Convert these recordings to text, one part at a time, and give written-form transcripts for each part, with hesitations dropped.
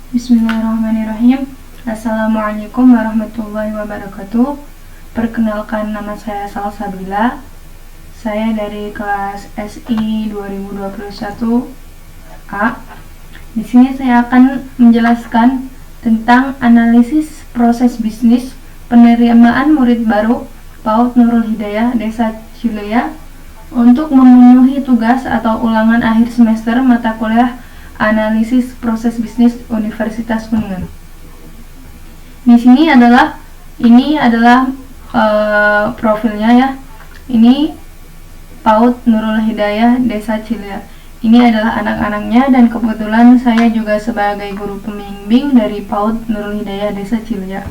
Bismillahirrahmanirrahim. Assalamualaikum warahmatullahi wabarakatuh. Perkenalkan, nama saya Salsabila. Saya dari kelas SI 2021A. Di sini saya akan menjelaskan tentang analisis proses bisnis penerimaan murid baru PAUD Nurul Hidayah Desa Cileya untuk memenuhi tugas atau ulangan akhir semester mata kuliah analisis proses bisnis Universitas Kuningan. Di sini ini adalah profilnya ya. Ini PAUD Nurul Hidayah Desa Cileya. Ini adalah anak-anaknya, dan kebetulan saya juga sebagai guru pembimbing dari PAUD Nurul Hidayah Desa Cileya.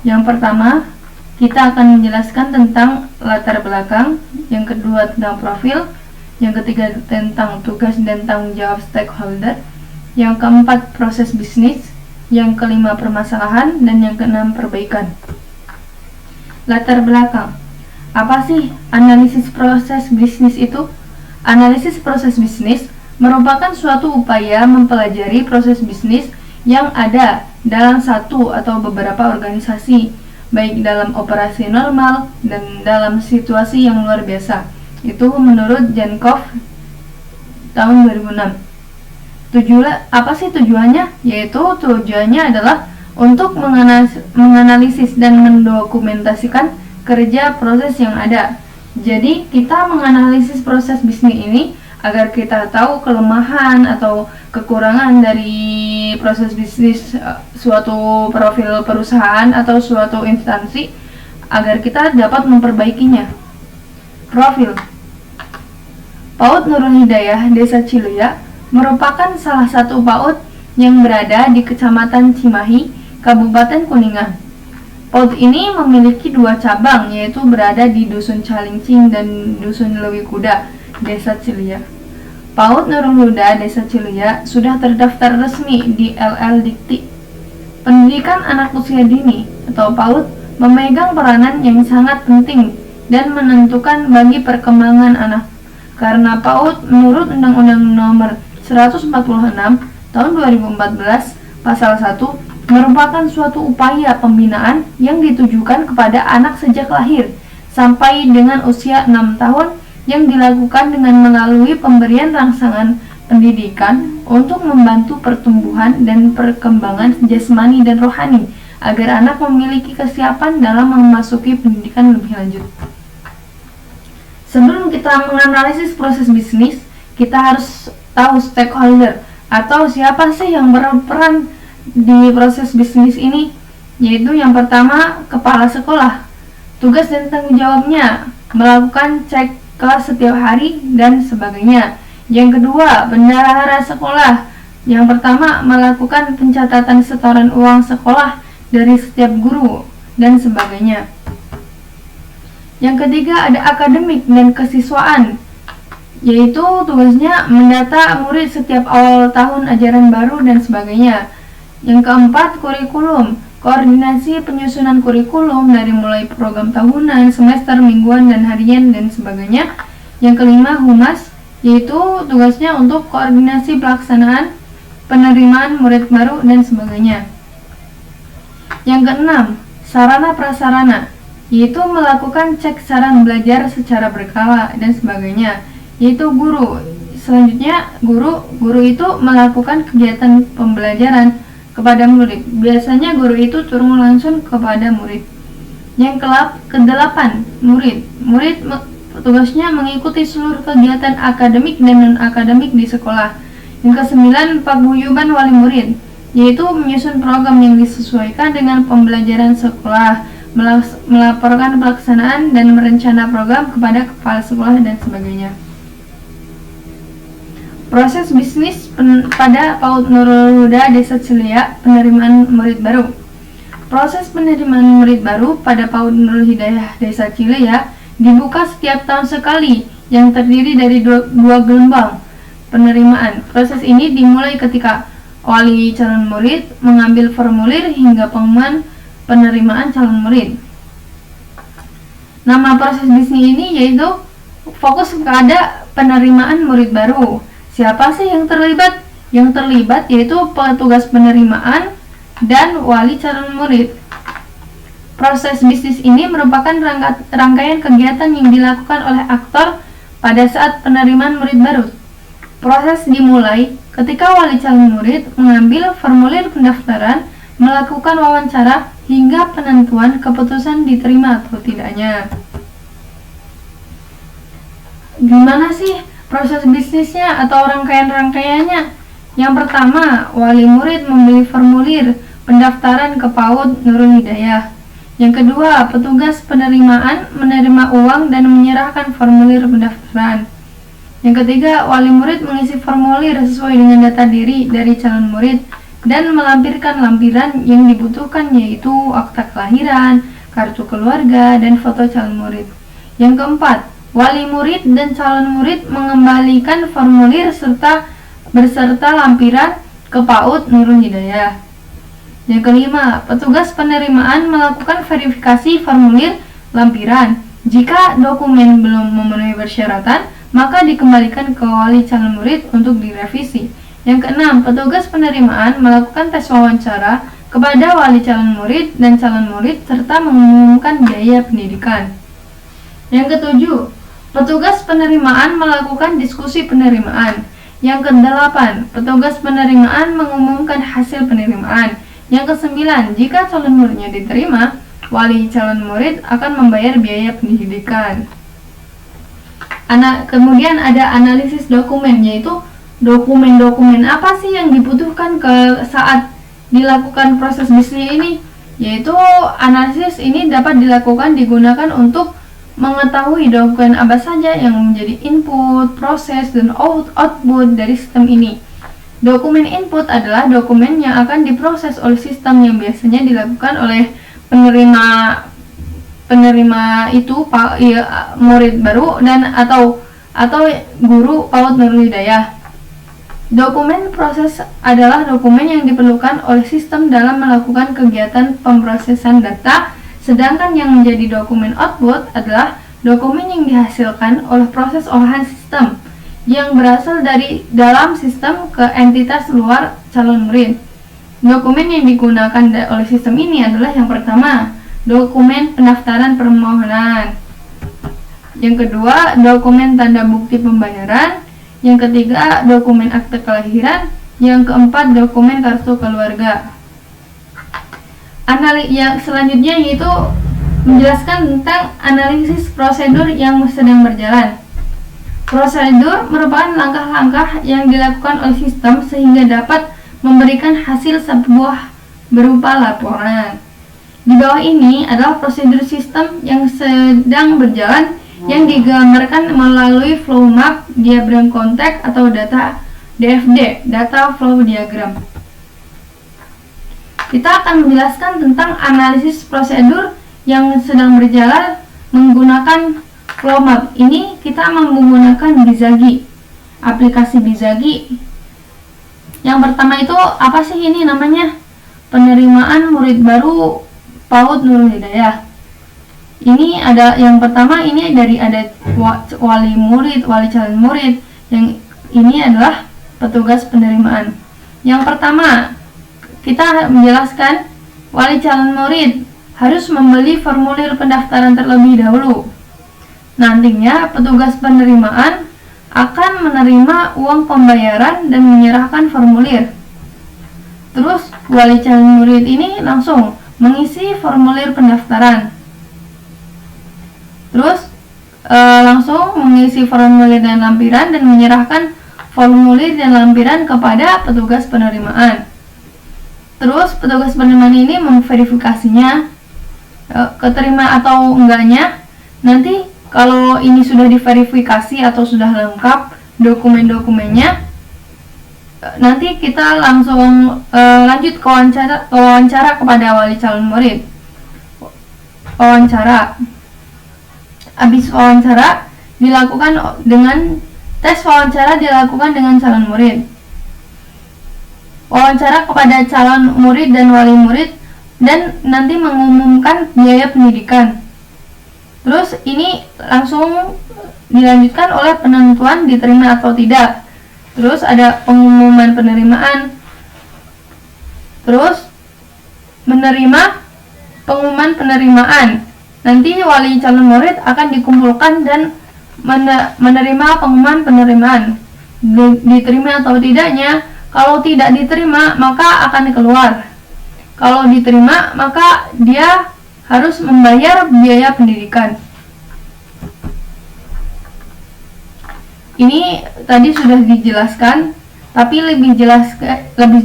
Yang pertama, kita akan menjelaskan tentang latar belakang, yang kedua tentang profil, yang ketiga tentang tugas dan tanggung jawab stakeholder, yang keempat proses bisnis, yang kelima permasalahan, dan yang keenam perbaikan. Latar belakang. Apa sih analisis proses bisnis itu? Analisis proses bisnis merupakan suatu upaya mempelajari proses bisnis yang ada dalam satu atau beberapa organisasi, baik dalam operasi normal dan dalam situasi yang luar biasa. Itu menurut Jankov tahun 2006. Apa sih tujuannya? Yaitu tujuannya adalah untuk menganalisis dan mendokumentasikan kerja proses yang ada. Jadi kita menganalisis proses bisnis ini agar kita tahu kelemahan atau kekurangan dari proses bisnis suatu profil perusahaan atau suatu instansi agar kita dapat memperbaikinya. Profil PAUD Nurul Hidayah Desa Cileya merupakan salah satu PAUD yang berada di Kecamatan Cimahi, Kabupaten Kuningan. PAUD ini memiliki dua cabang, yaitu berada di Dusun Calincing dan Dusun Lewi Kuda, Desa Cileya. PAUD Nurul Huda Desa Cileya sudah terdaftar resmi di LL Dikti. Pendidikan anak usia dini atau PAUD memegang peranan yang sangat penting dan menentukan bagi perkembangan anak. Karena PAUD menurut Undang-Undang Nomor 146 Tahun 2014 Pasal 1 merupakan suatu upaya pembinaan yang ditujukan kepada anak sejak lahir sampai dengan usia 6 tahun yang dilakukan dengan melalui pemberian rangsangan pendidikan untuk membantu pertumbuhan dan perkembangan jasmani dan rohani agar anak memiliki kesiapan dalam memasuki pendidikan lebih lanjut. Sebelum kita menganalisis proses bisnis, kita harus tahu stakeholder atau siapa sih yang berperan di proses bisnis ini, yaitu yang pertama kepala sekolah. Tugas dan tanggung jawabnya melakukan cek kelas setiap hari dan sebagainya. Yang kedua, bendahara sekolah. Yang pertama melakukan pencatatan setoran uang sekolah dari setiap guru dan sebagainya. Yang ketiga ada akademik dan kesiswaan, yaitu tugasnya mendata murid setiap awal tahun ajaran baru dan sebagainya. Yang keempat kurikulum, koordinasi penyusunan kurikulum dari mulai program tahunan, semester, mingguan, dan harian dan sebagainya. Yang kelima humas, yaitu tugasnya untuk koordinasi pelaksanaan penerimaan murid baru dan sebagainya. Yang keenam sarana prasarana, yaitu melakukan cek saran belajar secara berkala dan sebagainya, yaitu guru. Selanjutnya guru itu melakukan kegiatan pembelajaran kepada murid. Biasanya guru itu turun langsung kepada murid. Yang kedelapan murid tugasnya mengikuti seluruh kegiatan akademik dan non akademik di sekolah. Yang kesembilan paguyuban wali murid, yaitu menyusun program yang disesuaikan dengan pembelajaran sekolah, melaporkan pelaksanaan dan merencana program kepada kepala sekolah dan sebagainya. Proses bisnis pada PAUD Nurul Huda Desa Cileya penerimaan murid baru. Proses penerimaan murid baru pada PAUD Nurul Hidayah Desa Cileya dibuka setiap tahun sekali yang terdiri dari dua gelombang penerimaan. Proses ini dimulai ketika wali calon murid mengambil formulir hingga pengumuman penerimaan calon murid. Nama proses bisnis ini yaitu fokus kepada penerimaan murid baru. Siapa sih yang terlibat? Yang terlibat yaitu petugas penerimaan dan wali calon murid. Proses bisnis ini merupakan rangkaian kegiatan yang dilakukan oleh aktor pada saat penerimaan murid baru. Proses dimulai ketika wali calon murid mengambil formulir pendaftaran, melakukan wawancara, hingga penentuan keputusan diterima atau tidaknya. Gimana sih proses bisnisnya atau rangkaian-rangkaiannya? Yang pertama, wali murid membeli formulir pendaftaran ke PAUD Nurul Hidayah. Yang kedua, petugas penerimaan menerima uang dan menyerahkan formulir pendaftaran. Yang ketiga, wali murid mengisi formulir sesuai dengan data diri dari calon murid dan melampirkan lampiran yang dibutuhkan, yaitu akta kelahiran, kartu keluarga, dan foto calon murid. Yang keempat, wali murid dan calon murid mengembalikan formulir beserta lampiran ke PAUD Nurul Hidayah. Yang kelima, petugas penerimaan melakukan verifikasi formulir lampiran. Jika dokumen belum memenuhi persyaratan, maka dikembalikan ke wali calon murid untuk direvisi. Yang keenam, petugas penerimaan melakukan tes wawancara kepada wali calon murid dan calon murid serta mengumumkan biaya pendidikan. Yang ketujuh, petugas penerimaan melakukan diskusi penerimaan. Yang kedelapan, petugas penerimaan mengumumkan hasil penerimaan. Yang kesembilan, jika calon muridnya diterima, wali calon murid akan membayar biaya pendidikan. Kemudian ada analisis dokumen, yaitu dokumen-dokumen apa sih yang dibutuhkan saat dilakukan proses bisnis ini. Yaitu analisis ini dapat digunakan untuk mengetahui dokumen apa saja yang menjadi input, proses, dan output dari sistem ini. Dokumen input adalah dokumen yang akan diproses oleh sistem yang biasanya dilakukan oleh penerima itu murid baru dan atau guru PAUD Nurul Hidayah. Dokumen proses adalah dokumen yang diperlukan oleh sistem dalam melakukan kegiatan pemrosesan data, sedangkan yang menjadi dokumen output adalah dokumen yang dihasilkan oleh proses olahan sistem yang berasal dari dalam sistem ke entitas luar calon murid. Dokumen yang digunakan oleh sistem ini adalah yang pertama, dokumen pendaftaran permohonan. Yang kedua, dokumen tanda bukti pembayaran. Yang ketiga, dokumen akte kelahiran. Yang keempat, dokumen kartu keluarga. Yang selanjutnya yaitu menjelaskan tentang analisis prosedur yang sedang berjalan. Prosedur merupakan langkah-langkah yang dilakukan oleh sistem sehingga dapat memberikan hasil sebuah berupa laporan. Di bawah ini adalah prosedur sistem yang sedang berjalan yang digambarkan melalui flow map, diagram kontak atau data DFD, data flow diagram. Kita akan menjelaskan tentang analisis prosedur yang sedang berjalan menggunakan flow map. Ini kita menggunakan Bizagi, aplikasi Bizagi. Yang pertama itu apa sih ini namanya? Penerimaan murid baru PAUD Nurul Hidayah. Ini ada yang pertama, ini ada wali murid, wali calon murid. Yang ini adalah petugas penerimaan. Yang pertama, kita menjelaskan wali calon murid harus membeli formulir pendaftaran terlebih dahulu. Nantinya petugas penerimaan akan menerima uang pembayaran dan menyerahkan formulir. Terus wali calon murid ini langsung mengisi formulir pendaftaran. Terus langsung mengisi formulir dan lampiran dan menyerahkan formulir dan lampiran kepada petugas penerimaan. Terus petugas penerimaan ini memverifikasinya keterima atau enggaknya. Nanti kalau ini sudah diverifikasi atau sudah lengkap dokumen-dokumennya, nanti kita langsung lanjut ke wawancara kepada wali calon murid. Habis wawancara dilakukan dengan tes wawancara dilakukan dengan calon murid. Wawancara kepada calon murid dan wali murid dan nanti mengumumkan biaya pendidikan. Terus ini langsung dilanjutkan oleh penentuan diterima atau tidak. Terus ada pengumuman penerimaan. Terus menerima pengumuman penerimaan. Nanti wali calon murid akan dikumpulkan dan menerima pengumuman penerimaan. Diterima atau tidaknya. Kalau tidak diterima, maka akan keluar. Kalau diterima, maka dia harus membayar biaya pendidikan. Ini tadi sudah dijelaskan, tapi lebih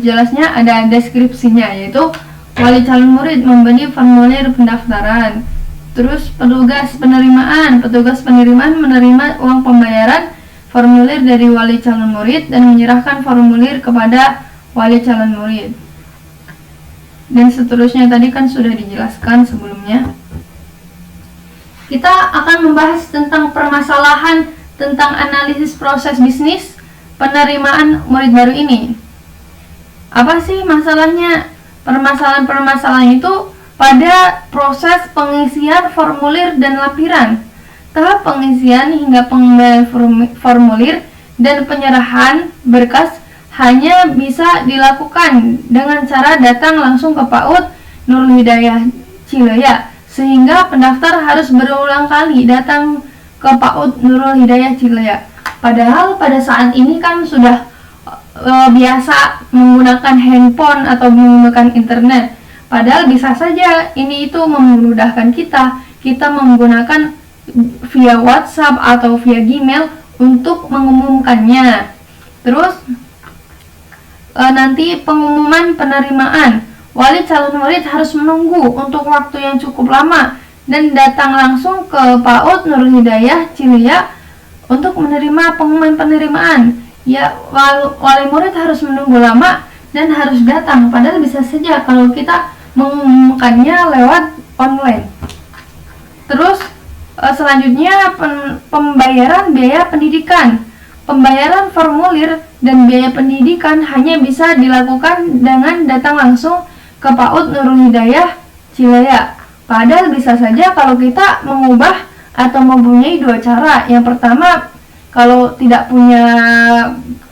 jelasnya ada deskripsinya, yaitu wali calon murid membeli formulir pendaftaran. Terus petugas penerimaan menerima uang pembayaran formulir dari wali calon murid dan menyerahkan formulir kepada wali calon murid. Dan seterusnya tadi kan sudah dijelaskan sebelumnya. Kita akan membahas tentang permasalahan tentang analisis proses bisnis penerimaan murid baru ini. Apa sih masalahnya? Permasalahan itu pada proses pengisian formulir dan lampiran. Tahap pengisian hingga pengembalian formulir dan penyerahan berkas hanya bisa dilakukan dengan cara datang langsung ke PAUD Nurul Hidayah Cileya, sehingga pendaftar harus berulang kali datang ke PAUD Nurul Hidayah Cileya. Padahal pada saat ini kan sudah biasa menggunakan handphone atau menggunakan internet. Padahal bisa saja ini itu memudahkan kita menggunakan via WhatsApp atau via Gmail untuk mengumumkannya. Terus nanti pengumuman penerimaan, wali calon murid harus menunggu untuk waktu yang cukup lama dan datang langsung ke PAUD Nurul Hidayah Cileya untuk menerima pengumuman penerimaan. Ya, wali murid harus menunggu lama dan harus datang, padahal bisa saja kalau kita mengumumkannya lewat online. Terus selanjutnya pembayaran biaya pendidikan. Pembayaran formulir dan biaya pendidikan hanya bisa dilakukan dengan datang langsung ke PAUD Nurul Hidayah Cileya. Padahal bisa saja kalau kita mengubah atau mempunyai dua cara. Yang pertama, kalau tidak punya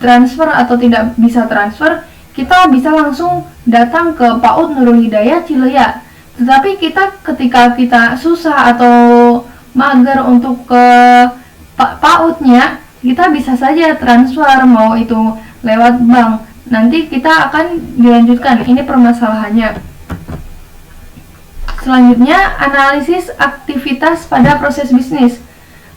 transfer atau tidak bisa transfer, kita bisa langsung datang ke PAUD Nurul Hidayah Cileya. Tetapi ketika kita susah atau mager untuk ke PAUD-nya, kita bisa saja transfer, mau itu lewat bank. Nanti kita akan dilanjutkan, ini permasalahannya. Selanjutnya, analisis aktivitas pada proses bisnis.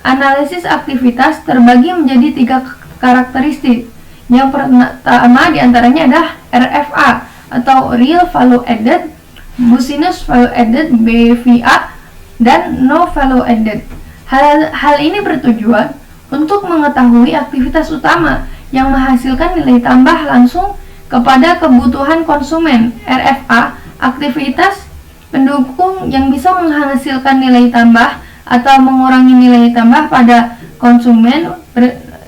Analisis aktivitas terbagi menjadi 3 karakteristik. Yang pertama diantaranya adalah RFA atau Real Value Added, Business Value Added BVA, dan No Value Added. Hal ini bertujuan untuk mengetahui aktivitas utama yang menghasilkan nilai tambah langsung kepada kebutuhan konsumen. RFA, aktivitas pendukung yang bisa menghasilkan nilai tambah atau mengurangi nilai tambah pada konsumen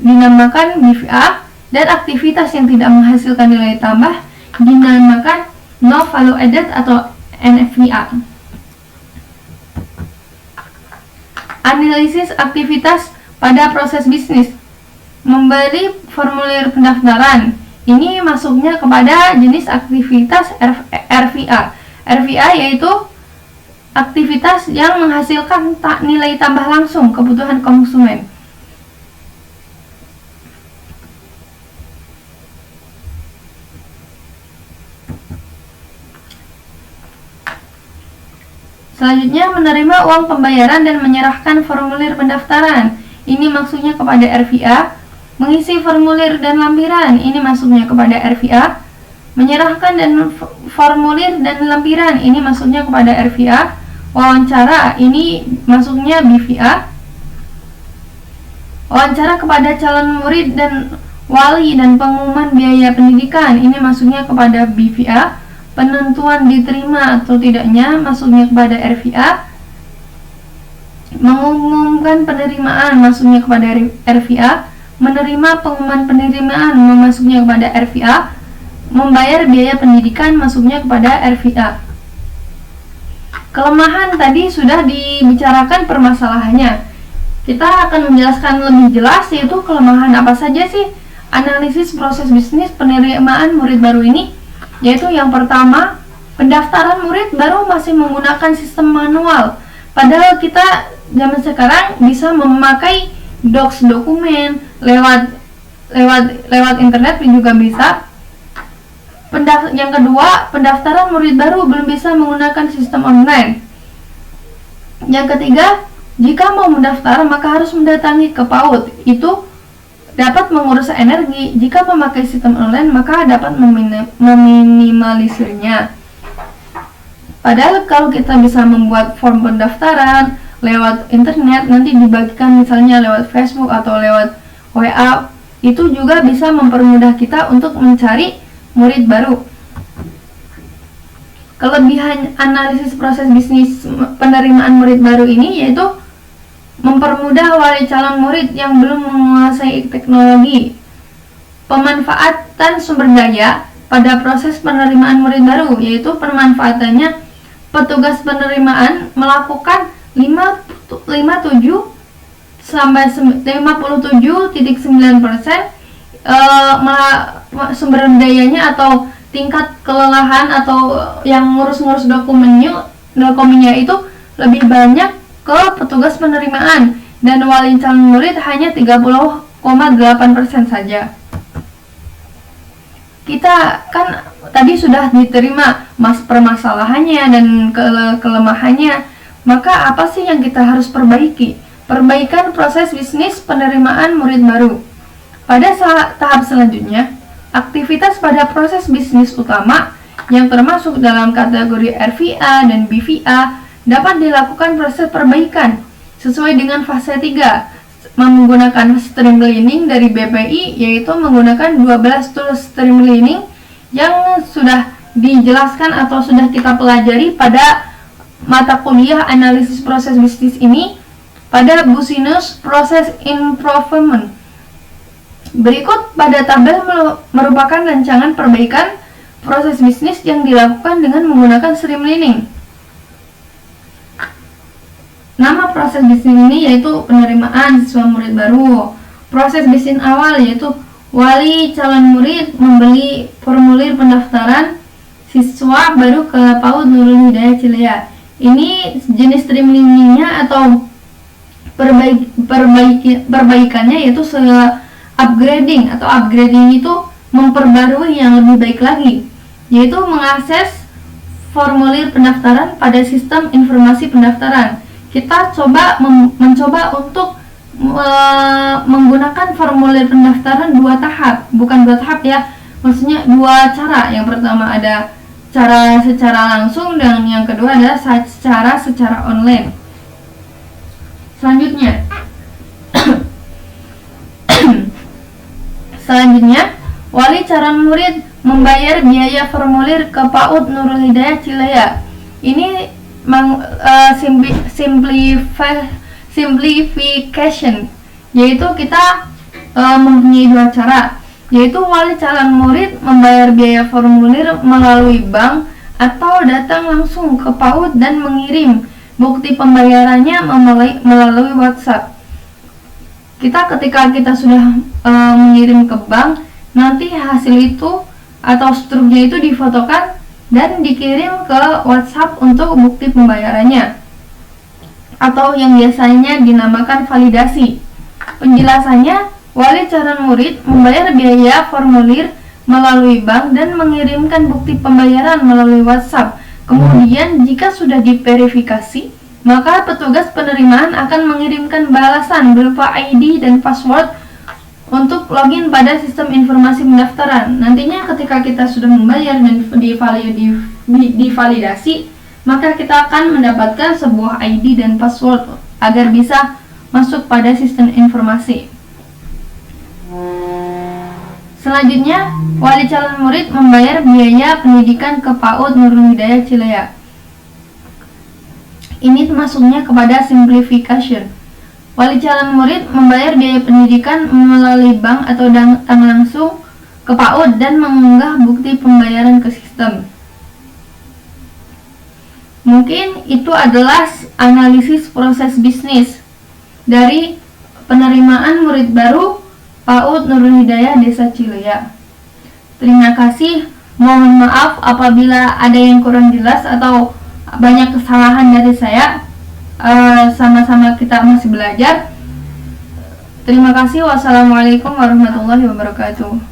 dinamakan BVA, dan aktivitas yang tidak menghasilkan nilai tambah dinamakan No Value Added atau NVA. Analisis aktivitas pada proses bisnis. Membeli formulir pendaftaran. Ini masuknya kepada jenis aktivitas RVA. RVA yaitu aktivitas yang menghasilkan nilai tambah langsung kebutuhan konsumen. Selanjutnya, menerima uang pembayaran dan menyerahkan formulir pendaftaran. Ini maksudnya kepada RVA. Mengisi formulir dan lampiran. Ini maksudnya kepada RVA. Menyerahkan dan formulir dan lampiran. Ini maksudnya kepada RVA. Wawancara. Ini maksudnya BVA. Wawancara kepada calon murid dan wali dan pengumuman biaya pendidikan. Ini maksudnya kepada BVA. Penentuan diterima atau tidaknya masuknya kepada RVA. Mengumumkan penerimaan masuknya kepada RVA. Menerima pengumuman penerimaan masuknya kepada RVA. Membayar biaya pendidikan masuknya kepada RVA. Kelemahan tadi sudah dibicarakan permasalahannya. Kita akan menjelaskan lebih jelas, yaitu kelemahan apa saja sih analisis proses bisnis penerimaan murid baru ini, yaitu yang pertama, pendaftaran murid baru masih menggunakan sistem manual. Padahal kita zaman sekarang bisa memakai docs dokumen lewat internet juga bisa. Yang kedua, pendaftaran murid baru belum bisa menggunakan sistem online. Yang ketiga, jika mau mendaftar maka harus mendatangi ke PAUD. Itu dapat menguras energi. Jika memakai sistem online maka dapat meminimalisirnya. Padahal kalau kita bisa membuat form pendaftaran lewat internet, nanti dibagikan misalnya lewat Facebook atau lewat WA, itu juga bisa mempermudah kita untuk mencari murid baru. Kelebihan analisis proses bisnis penerimaan murid baru ini yaitu mempermudah wali calon murid yang belum menguasai teknologi. Pemanfaatan sumber daya pada proses penerimaan murid baru, yaitu pemanfaatannya petugas penerimaan melakukan 57 sampai 57,9% sumber dayanya atau tingkat kelelahan atau yang ngurus-ngurus dokumennya itu lebih banyak ke petugas penerimaan, dan wali calon murid hanya 30,8% saja. Kita kan tadi sudah diterima permasalahannya dan kelemahannya, maka apa sih yang kita harus perbaiki? Perbaikan proses bisnis penerimaan murid baru. Pada tahap selanjutnya, aktivitas pada proses bisnis utama yang termasuk dalam kategori RVA dan BVA dapat dilakukan proses perbaikan sesuai dengan fase 3 menggunakan streamlining dari BPI, yaitu menggunakan 12 tools streamlining yang sudah dijelaskan atau sudah kita pelajari pada mata kuliah analisis proses bisnis ini pada Business Process Improvement. Berikut pada tabel merupakan rancangan perbaikan proses bisnis yang dilakukan dengan menggunakan streamlining. Nama proses bisnis ini yaitu penerimaan siswa murid baru. Proses bisnis awal yaitu wali calon murid membeli formulir pendaftaran siswa baru ke PAUD Nurul Hidayah Cilea. Ini jenis streamliningnya atau perbaikannya yaitu upgrading itu memperbarui yang lebih baik lagi, yaitu mengakses formulir pendaftaran pada sistem informasi pendaftaran. Kita mencoba untuk menggunakan formulir pendaftaran bukan dua tahap ya, maksudnya dua cara. Yang pertama ada cara secara langsung dan yang kedua adalah secara online. Selanjutnya, wali calon murid membayar biaya formulir ke PAUD Nurul Hidayah Cilea. Ini simplification, yaitu kita mempunyai dua cara, yaitu wali calon murid membayar biaya formulir melalui bank atau datang langsung ke PAUD dan mengirim bukti pembayarannya melalui WhatsApp. Ketika kita sudah mengirim ke bank, nanti hasil itu atau struknya itu difotokan dan dikirim ke WhatsApp untuk bukti pembayarannya, atau yang biasanya dinamakan validasi. Penjelasannya, wali calon murid membayar biaya formulir melalui bank dan mengirimkan bukti pembayaran melalui WhatsApp. Kemudian jika sudah diverifikasi, maka petugas penerimaan akan mengirimkan balasan berupa ID dan password untuk login pada sistem informasi pendaftaran. Nantinya ketika kita sudah membayar dan divalidasi, maka kita akan mendapatkan sebuah ID dan password agar bisa masuk pada sistem informasi. Selanjutnya, wali calon murid membayar biaya pendidikan ke PAUD Nurul Hidayah Cilea. Ini masuknya kepada simplification. Wali calon murid membayar biaya pendidikan melalui bank atau datang langsung ke PAUD dan mengunggah bukti pembayaran ke sistem. Mungkin itu adalah analisis proses bisnis dari penerimaan murid baru PAUD Nurul Hidayah, Desa Cilea. Terima kasih. Mohon maaf apabila ada yang kurang jelas atau banyak kesalahan dari saya. Sama-sama kita masih belajar. Terima kasih. Wassalamualaikum warahmatullahi wabarakatuh.